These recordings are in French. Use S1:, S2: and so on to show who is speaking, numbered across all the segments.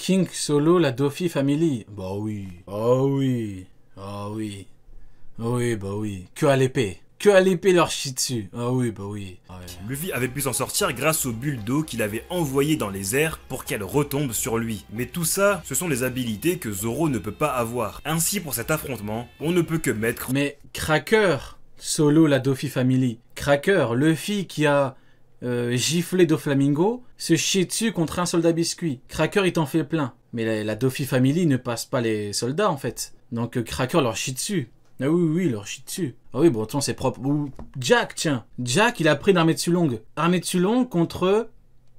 S1: King Solo, la Doffy Family. Bah oui. Ah oui. Ah oui. Oui, bah oui. Que à l'épée. Que à l'épée leur chie dessus. Ah oui, bah oui. Ouais.
S2: Luffy avait pu s'en sortir grâce aux bulles d'eau qu'il avait envoyées dans les airs pour qu'elles retombent sur lui. Mais tout ça, ce sont des habilités que Zoro ne peut pas avoir. Ainsi pour cet affrontement, on ne peut que mettre...
S1: Mais Cracker, Solo, la Doffy Family. Cracker, Luffy qui a giflé Doflamingo, se chie dessus contre un soldat biscuit. Cracker, il t'en fait plein. Mais la Doffy Family ne passe pas les soldats en fait. Donc Cracker leur chie dessus. Ah oui, oui, il leur chie dessus. Ah oui, bon, attends, c'est propre. Ou Jack, tiens. Jack, il a pris d'Armetsu Long. Armetsu Long contre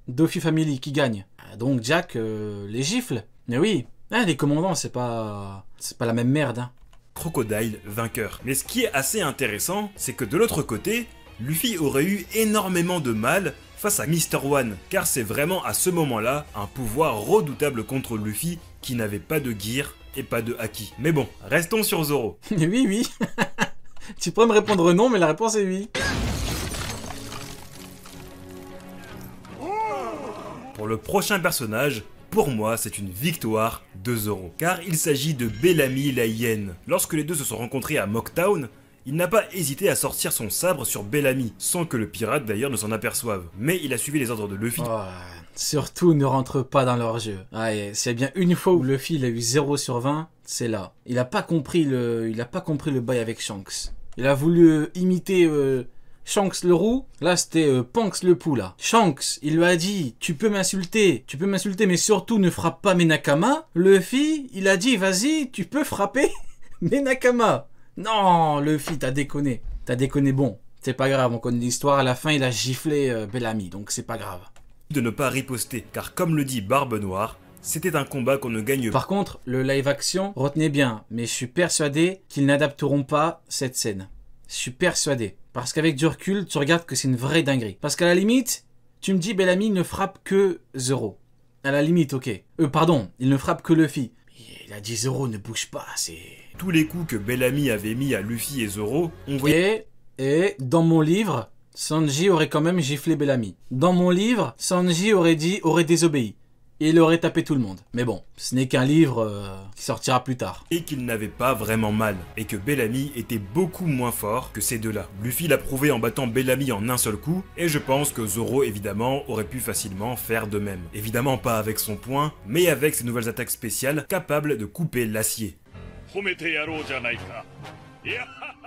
S1: Doffy Family, qui gagne. Ah, donc Jack les gifle. Mais oui. Ah, les commandants, c'est pas la même merde, hein.
S2: Crocodile vainqueur. Mais ce qui est assez intéressant, c'est que de l'autre côté, Luffy aurait eu énormément de mal face à Mr. One, car c'est vraiment à ce moment-là un pouvoir redoutable contre Luffy qui n'avait pas de gear et pas de haki. Mais bon, restons sur Zoro.
S1: Oui, oui. Tu pourrais me répondre non, mais la réponse est oui.
S2: Pour le prochain personnage, pour moi, c'est une victoire de Zoro, car il s'agit de Bellamy la hyène. Lorsque les deux se sont rencontrés à Mocktown, il n'a pas hésité à sortir son sabre sur Bellamy, sans que le pirate d'ailleurs ne s'en aperçoive. Mais il a suivi les ordres de Luffy.
S1: Oh, surtout, ne rentre pas dans leur jeu. Ah, c'est bien une fois où Luffy il a eu 0 sur 20, c'est là. Il a pas compris le bail avec Shanks. Il a voulu imiter Shanks le roux. Là, c'était Panks le pou, là. Shanks, il lui a dit, tu peux m'insulter, mais surtout ne frappe pas mes Nakama. Luffy, il a dit, vas-y, tu peux frapper mes Nakama. Non, Luffy, t'as déconné. Bon, c'est pas grave, on connaît l'histoire. À la fin, il a giflé Bellamy, donc c'est pas grave.
S2: De ne pas riposter, car comme le dit Barbe Noire, c'était un combat qu'on ne gagne pas.
S1: Par contre, le live action, retenez bien, mais je suis persuadé qu'ils n'adapteront pas cette scène. Je suis persuadé. Parce qu'avec du recul, tu regardes que c'est une vraie dinguerie. Parce qu'à la limite, tu me dis Bellamy ne frappe que Zoro. À la limite, ok. Pardon, il ne frappe que Luffy. Il a dit Zoro ne bouge pas, c'est...
S2: Tous les coups que Bellamy avait mis à Luffy et Zoro, on voyait...
S1: Et dans mon livre, Sanji aurait quand même giflé Bellamy. Dans mon livre, Sanji aurait désobéi. Et il aurait tapé tout le monde. Mais bon, ce n'est qu'un livre qui sortira plus tard.
S2: Et qu'il n'avait pas vraiment mal. Et que Bellamy était beaucoup moins fort que ces deux-là. Luffy l'a prouvé en battant Bellamy en un seul coup. Et je pense que Zoro, évidemment, aurait pu facilement faire de même. Évidemment pas avec son poing, mais avec ses nouvelles attaques spéciales capables de couper l'acier.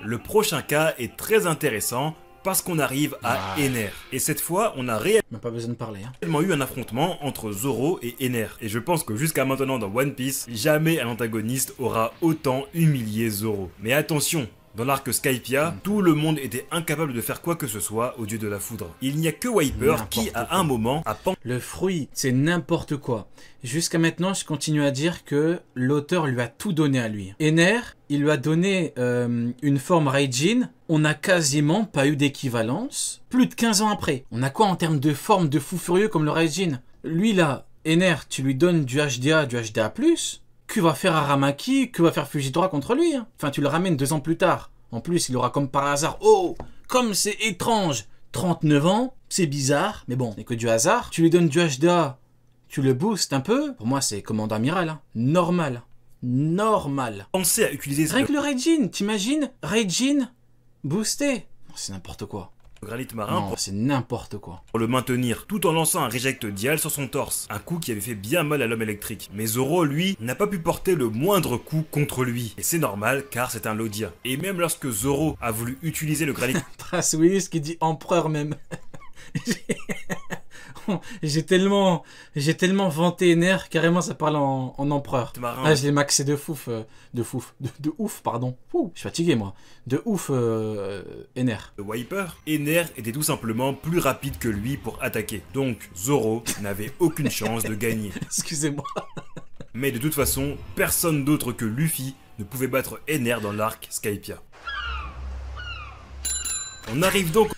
S2: Le prochain cas est très intéressant parce qu'on arrive à Ener. Et cette fois, on a
S1: réellement pas besoin de parler, hein.
S2: Eu un affrontement entre Zoro et Ener. Et je pense que jusqu'à maintenant dans One Piece, jamais un antagoniste aura autant humilié Zoro. Mais attention, dans l'arc Skypiea, tout le monde était incapable de faire quoi que ce soit au dieu de la foudre. Il n'y a que Wiper qui, à un moment, a pensé...
S1: Le fruit, c'est n'importe quoi. Jusqu'à maintenant, je continue à dire que l'auteur lui a tout donné à lui. Ener, il lui a donné une forme Raijin. On n'a quasiment pas eu d'équivalence. Plus de 15 ans après. On a quoi en termes de forme de fou furieux comme le Raijin? Lui là, Ener, tu lui donnes du HDA, que va faire Aramaki, que va faire Fujitora contre lui, hein. Enfin, tu le ramènes 2 ans plus tard. En plus, il aura comme par hasard... Oh, comme c'est étrange, 39 ans, c'est bizarre, mais bon, c'est que du hasard. Tu lui donnes du HDA, tu le boostes un peu. Pour moi, c'est commandant amiral, hein. Normal.
S2: Pensez à utiliser...
S1: Rien que le Raijin, t'imagines Raijin boosté. C'est n'importe quoi.
S2: Granit marin
S1: c'est n'importe quoi.
S2: Pour le maintenir, tout en lançant un Reject Dial sur son torse, un coup qui avait fait bien mal à l'homme électrique. Mais Zoro, lui, n'a pas pu porter le moindre coup contre lui. Et c'est normal, car c'est un Lodia. Et même lorsque Zoro a voulu utiliser le Granit...
S1: Trace Willis qui dit empereur même. J'ai tellement vanté Ener, carrément ça parle en empereur. Ah, je l'ai maxé de ouf, pardon. Ouh, je suis fatigué moi. De ouf, Ener.
S2: Le Wiper, Ener était tout simplement plus rapide que lui pour attaquer. Donc Zoro n'avait aucune chance de gagner.
S1: Excusez-moi.
S2: Mais de toute façon, personne d'autre que Luffy ne pouvait battre Ener dans l'arc Skypiea. On arrive donc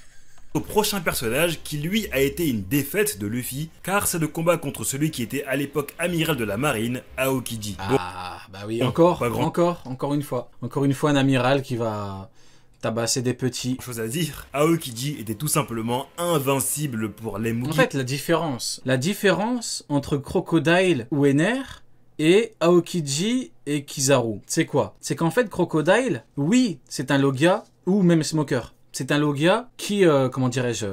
S2: au prochain personnage qui lui a été une défaite de Luffy, car c'est le combat contre celui qui était à l'époque amiral de la marine, Aokiji.
S1: Ah, bah oui, encore une fois un amiral qui va tabasser des petits.
S2: Chose à dire, Aokiji était tout simplement invincible pour les Mugi.
S1: En fait, la différence entre Crocodile ou Ener et Aokiji et Kizaru, c'est quoi? C'est qu'en fait, Crocodile, oui, c'est un Logia, ou même Smoker. C'est un Logia qui, comment dirais-je,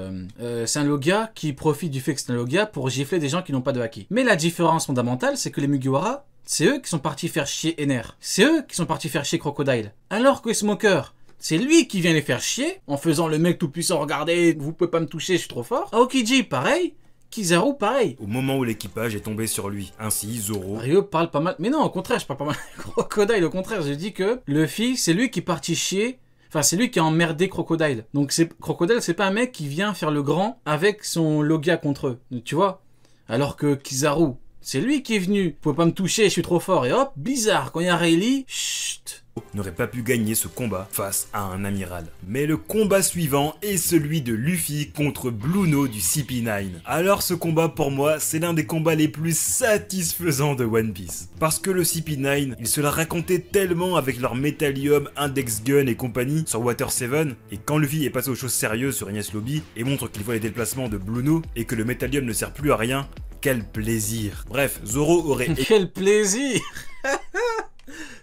S1: c'est un Logia qui profite du fait que c'est un Logia pour gifler des gens qui n'ont pas de haki. Mais la différence fondamentale, c'est que les Mugiwara, c'est eux qui sont partis faire chier Ener. C'est eux qui sont partis faire chier Crocodile. Alors que Smoker, c'est lui qui vient les faire chier en faisant le mec tout puissant. Regardez, vous pouvez pas me toucher, je suis trop fort. Aokiji, pareil. Kizaru, pareil.
S2: Au moment où l'équipage est tombé sur lui. Ainsi, Zoro...
S1: Ryo parle pas mal. Mais non, au contraire, je parle pas mal de Crocodile. Au contraire, je dis que Luffy, c'est lui qui est parti chier. Enfin, c'est lui qui a emmerdé Crocodile. Donc, Crocodile, c'est pas un mec qui vient faire le grand avec son Logia contre eux. Tu vois? Alors que Kizaru, c'est lui qui est venu. Vous pouvez pas me toucher, je suis trop fort. Et hop, bizarre. Quand il y a Rayleigh, chut.
S2: n'aurait pas pu gagner ce combat face à un amiral. Mais le combat suivant est celui de Luffy contre Bluno du CP9. Alors ce combat pour moi c'est l'un des combats les plus satisfaisants de One Piece. Parce que le CP9, ils se la racontaient tellement avec leur Metallium, Index Gun et compagnie sur Water 7, et quand Luffy est passé aux choses sérieuses sur Enies Lobby et montre qu'il voit les déplacements de Bluno et que le Metallium ne sert plus à rien, quel plaisir. Bref, Zoro aurait...
S1: Quel plaisir.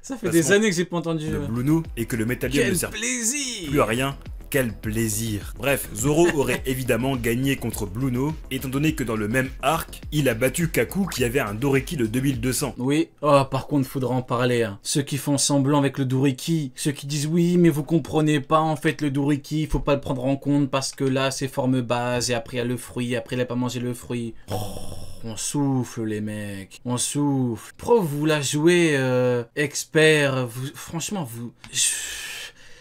S1: Ça fait des années que j'ai pas entendu.
S2: Le Bluno et que le Metallium ne sert plus à rien. Quel plaisir. Bref, Zoro aurait évidemment gagné contre Bluno, étant donné que dans le même arc, il a battu Kaku qui avait un Doriki de 2200.
S1: Oui, oh, par contre, faudra en parler. Hein. Ceux qui font semblant avec le Doriki, ceux qui disent oui, mais vous comprenez pas, en fait, le Doriki, faut pas le prendre en compte parce que là, c'est forme base, et après, il y a le fruit, après, il a pas mangé le fruit. Oh, on souffle, les mecs, on souffle. Pourquoi vous la jouez expert, vous, franchement, vous...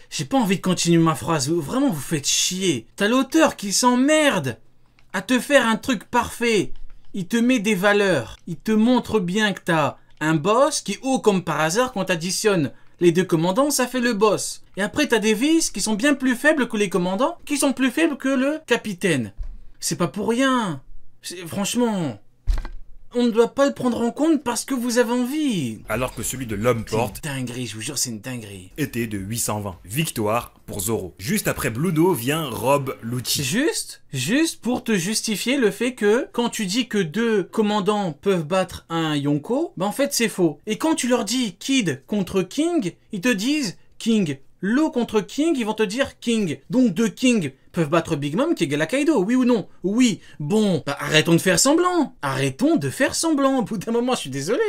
S1: J'ai pas envie de continuer ma phrase, vraiment vous faites chier. T'as l'auteur qui s'emmerde à te faire un truc parfait. Il te met des valeurs. Il te montre bien que t'as un boss qui, oh comme par hasard, quand t'additionnes les deux commandants, ça fait le boss. Et après t'as des vices qui sont bien plus faibles que les commandants, qui sont plus faibles que le capitaine. C'est pas pour rien. Franchement... On ne doit pas le prendre en compte parce que vous avez envie.
S2: Alors que celui de l'homme porte...
S1: C'est une dinguerie, je vous jure, c'est une dinguerie.
S2: ...était de 820. Victoire pour Zoro. Juste après Bluno vient Rob Lucci.
S1: Juste pour te justifier le fait que quand tu dis que deux commandants peuvent battre un Yonko, bah en fait c'est faux. Et quand tu leur dis Kid contre King, ils te disent King. Law contre King, ils vont te dire King. Donc deux King peuvent battre Big Mom qui égale à Kaido, oui ou non? Oui. Bon, bah arrêtons de faire semblant. Arrêtons de faire semblant. Au bout d'un moment, je suis désolé.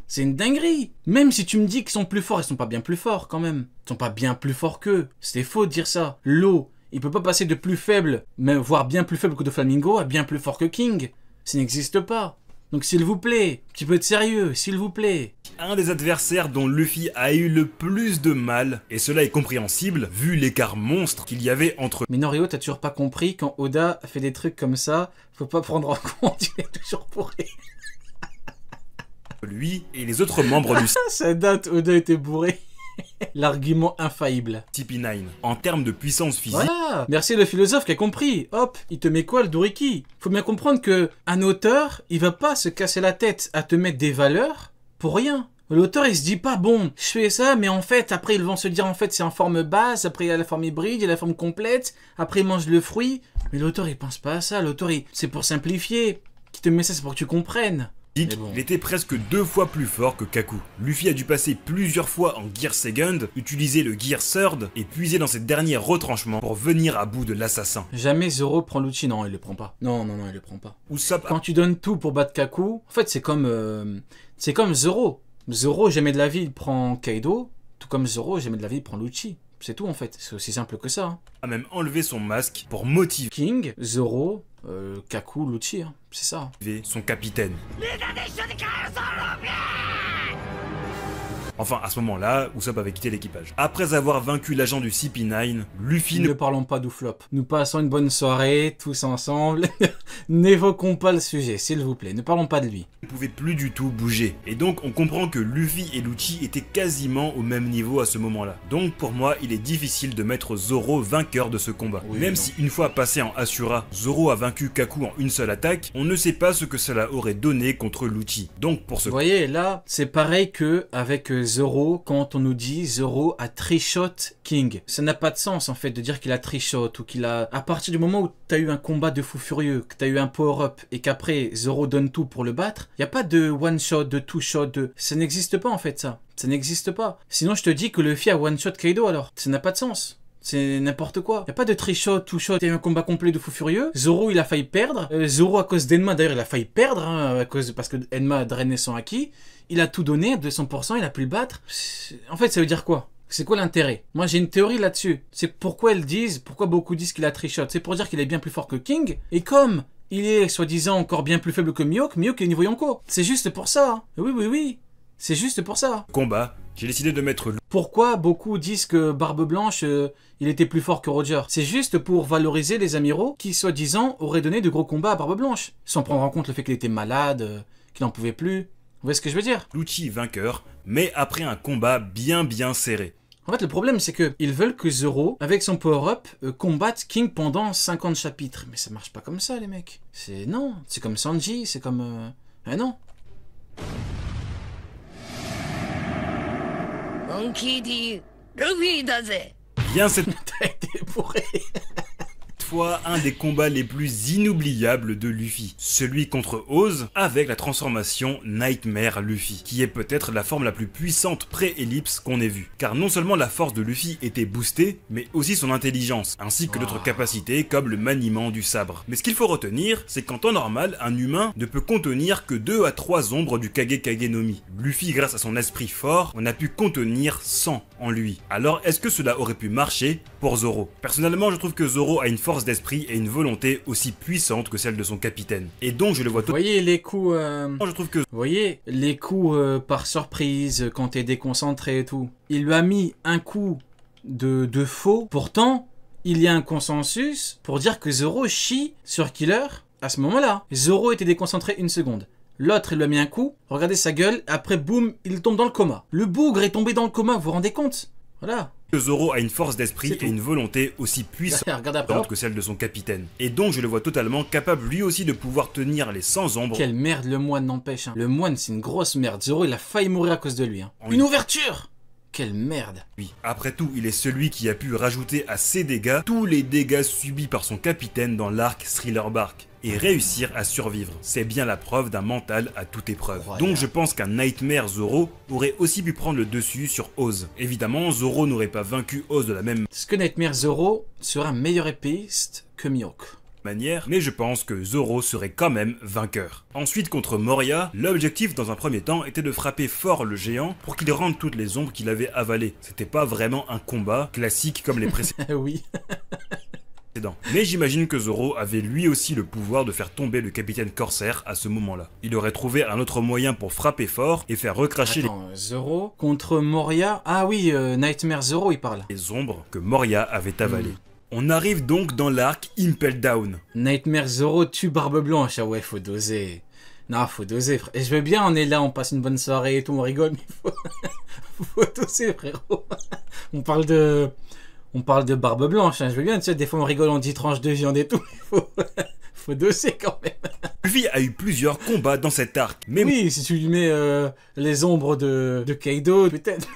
S1: C'est une dinguerie. Même si tu me dis qu'ils sont plus forts, ils sont pas bien plus forts quand même. Ils sont pas bien plus forts qu'eux. C'était faux de dire ça. Law, il peut pas passer de plus faible, même voire bien plus faible que de Flamingo, à bien plus fort que King. Ça n'existe pas. Donc s'il vous plaît, un petit peu de sérieux, s'il vous plaît.
S2: Un des adversaires dont Luffy a eu le plus de mal, et cela est compréhensible vu l'écart monstre qu'il y avait entre...
S1: Mais Norio, t'as toujours pas compris, quand Oda fait des trucs comme ça, faut pas prendre en compte, il est toujours bourré.
S2: Lui et les autres membres du
S1: Ça date, Oda était bourré. L'argument infaillible.
S2: CP9. En termes de puissance physique...
S1: Voilà. Merci le philosophe qui a compris. Hop, il te met quoi le Doriki? Faut bien comprendre que un auteur, il va pas se casser la tête à te mettre des valeurs pour rien. L'auteur il se dit pas bon, je fais ça, mais en fait après ils vont se dire en fait c'est en forme basse, après il y a la forme hybride, il y a la forme complète, après il mange le fruit. Mais l'auteur il pense pas à ça, l'auteur c'est pour simplifier. Qui te met ça c'est pour que tu comprennes.
S2: Bon. Il était presque 2 fois plus fort que Kaku. Luffy a dû passer plusieurs fois en Gear Second, utiliser le Gear Third et puiser dans ses derniers retranchements pour venir à bout de l'assassin.
S1: Jamais Zoro prend Lucci, non il le prend pas. Non, il le prend pas.
S2: Usopp...
S1: Quand tu donnes tout pour battre Kaku, en fait c'est comme Zoro. Zoro jamais de la vie il prend Kaido, tout comme Zoro jamais de la vie il prend Lucci. C'est tout en fait, c'est aussi simple que ça. Hein.
S2: A même enlevé son masque pour motiver
S1: King, Zoro, Kaku, Lucci, hein. C'est ça.
S2: Son capitaine. Enfin, à ce moment-là, Usopp avait quitté l'équipage. Après avoir vaincu l'agent du CP9, Luffy
S1: ne parlons pas d'Ouflop. Nous passons une bonne soirée, tous ensemble. N'évoquons pas le sujet, s'il vous plaît. Ne parlons pas de lui.
S2: Ne pouvait plus du tout bouger. Et donc, on comprend que Luffy et Lucci étaient quasiment au même niveau à ce moment-là. Donc, pour moi, il est difficile de mettre Zoro vainqueur de ce combat. Oui, même si une fois passé en Ashura, Zoro a vaincu Kaku en une seule attaque, on ne sait pas ce que cela aurait donné contre Lucci. Donc, pour ce...
S1: Vous voyez, là, c'est pareil que avec Zoro quand on nous dit Zoro a trichot King. Ça n'a pas de sens en fait de dire qu'il a trichot ou qu'il a... À partir du moment où tu as eu un combat de fou furieux, que tu as eu un power-up et qu'après Zoro donne tout pour le battre, il n'y a pas de one-shot, de two-shot, de... Ça n'existe pas en fait ça. Ça n'existe pas. Sinon je te dis que Luffy a one-shot Kaido alors. Ça n'a pas de sens. C'est n'importe quoi. Il n'y a pas de trichot, two-shot, il y a eu un combat complet de fou furieux. Zoro il a failli perdre. Zoro à cause d'Enma d'ailleurs il a failli perdre hein, parce que Enma a drainé son haki. Il a tout donné à 200%, il a pu le battre. En fait, ça veut dire quoi? C'est quoi l'intérêt? Moi, j'ai une théorie là-dessus. C'est pourquoi beaucoup disent qu'il a trichot. C'est pour dire qu'il est bien plus fort que King. Et comme il est, soi-disant, encore bien plus faible que Mihawk, Mihawk est niveau Yonko. C'est juste pour ça. Oui. C'est juste pour ça.
S2: Combat, j'ai décidé de mettre...
S1: Pourquoi beaucoup disent que Barbe Blanche, il était plus fort que Roger? C'est juste pour valoriser les amiraux qui, soi-disant, auraient donné de gros combats à Barbe Blanche. Sans prendre en compte le fait qu'il était malade, qu'il n'en pouvait plus. Vous voyez ce que je veux dire?
S2: Lucci vainqueur, mais après un combat bien serré.
S1: En fait, le problème, c'est qu'ils veulent que Zoro, avec son power-up, combatte King pendant 50 chapitres. Mais ça marche pas comme ça, les mecs. Non, c'est comme Sanji, c'est comme... non.
S2: Bien cette
S1: T'as été bourré.
S2: fois un des combats les plus inoubliables de Luffy, celui contre Oz avec la transformation Nightmare Luffy, qui est peut-être la forme la plus puissante pré-ellipse qu'on ait vue. Car non seulement la force de Luffy était boostée, mais aussi son intelligence, ainsi que d'autres capacités comme le maniement du sabre. Mais ce qu'il faut retenir, c'est qu'en temps normal, un humain ne peut contenir que 2 à 3 ombres du Kage Kage no Mi. Luffy, grâce à son esprit fort, on a pu contenir 100 en lui. Alors est-ce que cela aurait pu marcher pour Zoro? Personnellement, je trouve que Zoro a une force d'esprit et une volonté aussi puissante que celle de son capitaine. Et donc je le vois tout...
S1: Vous voyez les coups...
S2: Je trouve que...
S1: Vous voyez les coups par surprise, quand t'es déconcentré et tout. Il lui a mis un coup de faux. Pourtant, il y a un consensus pour dire que Zoro chie sur Killer à ce moment-là. Zoro était déconcentré une seconde. L'autre, il lui a mis un coup. Regardez sa gueule. Après, boum, il tombe dans le coma. Le bougre est tombé dans le coma, vous vous rendez compte? Voilà.
S2: Zoro a une force d'esprit et une volonté aussi puissante que celle de son capitaine. Et donc je le vois totalement capable lui aussi de pouvoir tenir les 100 ombres.
S1: Quelle merde le moine n'empêche. Hein. Le moine c'est une grosse merde. Zoro il a failli mourir à cause de lui. Hein. Une ouverture. Quelle merde.
S2: Oui, après tout, il est celui qui a pu rajouter à ses dégâts tous les dégâts subis par son capitaine dans l'arc Thriller Bark. Et réussir à survivre. C'est bien la preuve d'un mental à toute épreuve. Donc je pense qu'un Nightmare Zoro aurait aussi pu prendre le dessus sur Oz. Évidemment, Zoro n'aurait pas vaincu Oz de la même
S1: Est-ce que Nightmare Zoro serait un meilleur épéiste que Mihawk?
S2: manière, mais je pense que Zoro serait quand même vainqueur. Ensuite, contre Moria, l'objectif dans un premier temps était de frapper fort le géant pour qu'il rende toutes les ombres qu'il avait avalées. C'était pas vraiment un combat classique comme les précédents.
S1: Oui.
S2: Mais j'imagine que Zoro avait lui aussi le pouvoir de faire tomber le capitaine Corsair à ce moment-là. Il aurait trouvé un autre moyen pour frapper fort et faire recracher
S1: Zoro contre Moria. Ah oui, Nightmare Zoro il parle.
S2: Les ombres que Moria avait avalées. On arrive donc dans l'arc Impel Down.
S1: Nightmare Zoro tue Barbe Blanche. Ah ouais, faut doser. Non, faut doser, frère. Et je veux bien, on est là, on passe une bonne soirée et tout, on rigole, mais faut doser, frérot. On parle de Barbe Blanche, hein. Je veux bien, tu sais, des fois on rigole, on dit tranche de viande et tout, faut doser quand même.
S2: Luffy a eu plusieurs combats dans cet arc, mais
S1: oui, si tu lui mets les ombres de Kaido, peut-être.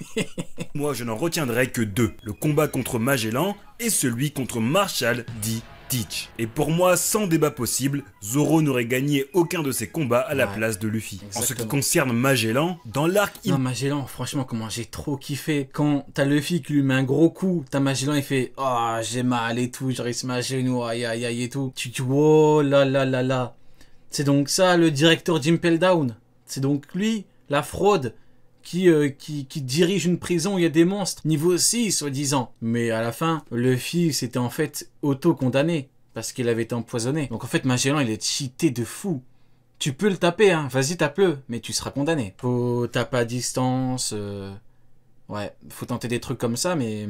S2: Moi, je n'en retiendrai que 2. Le combat contre Magellan et celui contre Marshall D. Teach. Et pour moi, sans débat possible, Zoro n'aurait gagné aucun de ses combats à la place de Luffy. Exactement. En ce qui concerne Magellan, dans l'arc...
S1: Non, Magellan, franchement, comment j'ai trop kiffé. Quand t'as Luffy qui lui met un gros coup, t'as Magellan, il fait « Oh, j'ai mal et tout, j'arrive à ma genou, aïe aïe aïe et tout. » Tu dis « Oh là là là là. » C'est donc ça, le directeur d'Impel Down. C'est donc lui, la fraude, qui dirige une prison où il y a des monstres. Niveau 6, soi-disant. Mais à la fin, Luffy s'était en fait auto-condamné. Parce qu'il avait été empoisonné. Donc en fait, Magellan, il est cheaté de fou. Tu peux le taper, hein. Vas-y, tape-le. Mais tu seras condamné. Faut taper à distance. Ouais, faut tenter des trucs comme ça, mais...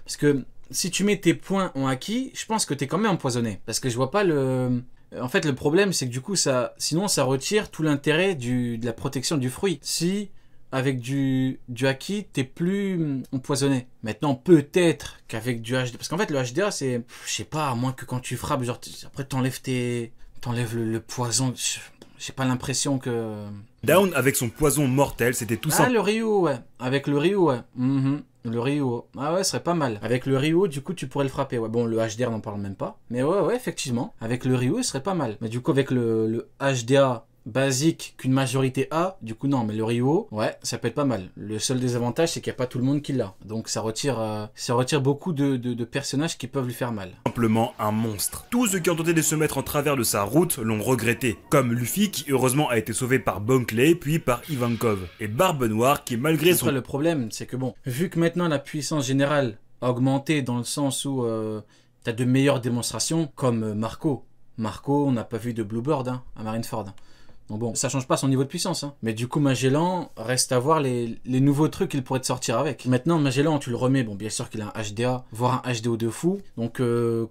S1: Parce que si tu mets tes points en acquis, je pense que t'es quand même empoisonné. Parce que je vois pas le... En fait, le problème, c'est que du coup, sinon, ça retire tout l'intérêt de la protection du fruit. Si... Avec du haki, t'es plus empoisonné. Maintenant, peut-être qu'avec du HDA... Parce qu'en fait, le HDA, c'est... Je sais pas, à moins que quand tu frappes, genre... Après, t'enlèves le poison... J'ai pas l'impression que...
S2: Down avec son poison mortel, c'était tout
S1: Ah,
S2: simple.
S1: le Ryu, ouais. Avec le Ryu, ouais. Le Ryu. Ah ouais, ce serait pas mal. Avec le Ryu, du coup, tu pourrais le frapper. Ouais, bon, le HDR, n'en parle même pas. Mais ouais, effectivement. Avec le Ryu, ce serait pas mal. Mais du coup, avec le HDA basique qu'une majorité a, du coup, non. Mais le Ryu, ouais, ça peut être pas mal. Le seul désavantage, c'est qu'il n'y a pas tout le monde qui l'a. Donc, ça retire beaucoup de personnages qui peuvent lui faire mal.
S2: Simplement un monstre. Tous ceux qui ont tenté de se mettre en travers de sa route l'ont regretté, comme Luffy qui heureusement a été sauvé par Bunkley puis par Ivankov, et Barbe Noire qui malgré son...
S1: Après, le problème, c'est que bon, vu que maintenant la puissance générale a augmenté dans le sens où t'as de meilleures démonstrations, comme Marco. Marco, on n'a pas vu de Bluebird à Marineford. Donc bon, ça change pas son niveau de puissance. Mais du coup, Magellan, reste à voir les nouveaux trucs qu'il pourrait te sortir avec. Maintenant, Magellan, tu le remets. Bon, bien sûr qu'il a un HDA, voire un HDO de fou. Donc,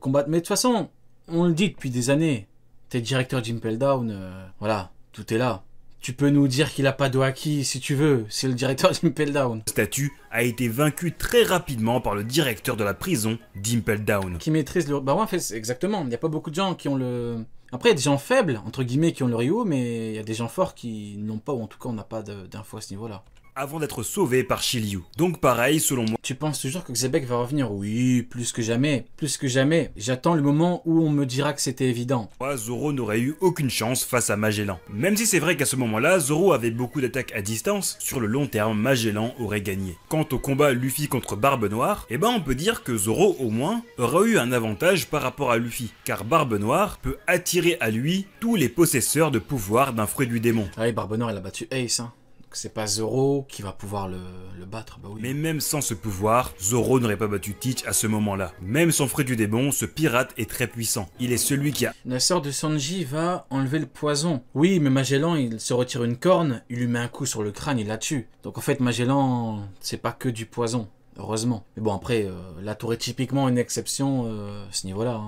S1: combattre. Mais de toute façon, on le dit depuis des années. T'es directeur d'Impel Down, voilà, tout est là. Tu peux nous dire qu'il a pas de haki si tu veux, c'est le directeur d'Impel Down.
S2: statut a été vaincu très rapidement par le directeur de la prison d'Impel Down.
S1: Qui maîtrise le... Bah ouais, en fait, exactement. Il n'y a pas beaucoup de gens qui ont le... Après, il y a des gens faibles, entre guillemets, qui ont le Ryu, mais il y a des gens forts qui n'ont pas, ou en tout cas, on n'a pas d'infos à ce niveau-là.
S2: Avant d'être sauvé par Shiryu. Donc pareil, selon moi,
S1: Tu penses toujours que Xebec va revenir? Oui, plus que jamais. Plus que jamais. J'attends le moment où on me dira que c'était évident.
S2: Zoro n'aurait eu aucune chance face à Magellan. Même si c'est vrai qu'à ce moment-là, Zoro avait beaucoup d'attaques à distance, sur le long terme, Magellan aurait gagné. Quant au combat Luffy contre Barbe Noire, eh ben on peut dire que Zoro, au moins, aurait eu un avantage par rapport à Luffy, car Barbe Noire peut attirer à lui tous les possesseurs de pouvoir d'un fruit du démon.
S1: Ah oui, Barbe Noire, il a battu Ace, hein. C'est pas Zoro qui va pouvoir le battre, bah oui.
S2: Mais même sans ce pouvoir, Zoro n'aurait pas battu Teach à ce moment-là. Même sans fruit du démon, ce pirate est très puissant. Il est celui qui a...
S1: La sœur de Sanji va enlever le poison. Oui, mais Magellan, il se retire une corne, il lui met un coup sur le crâne, il la tue. Donc en fait, Magellan, c'est pas que du poison. Heureusement. Mais bon, après, la tour est typiquement une exception à ce niveau-là.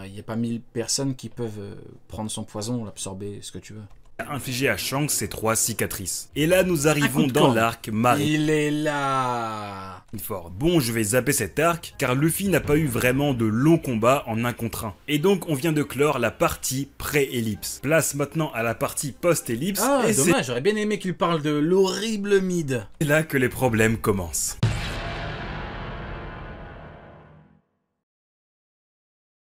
S1: Il n'y a pas 1000 personnes qui peuvent prendre son poison, l'absorber, ce que tu veux.
S2: a infligé à Shanks ses 3 cicatrices. Et là, nous arrivons dans l'arc Marineford.
S1: Il est là.
S2: Bon, je vais zapper cet arc, car Luffy n'a pas eu vraiment de longs combats en 1 contre 1. Et donc, on vient de clore la partie pré-ellipse. Place maintenant à la partie post-ellipse.
S1: Ah,
S2: et
S1: dommage, j'aurais bien aimé qu'il parle de l'horrible mid.
S2: c'est là que les problèmes commencent.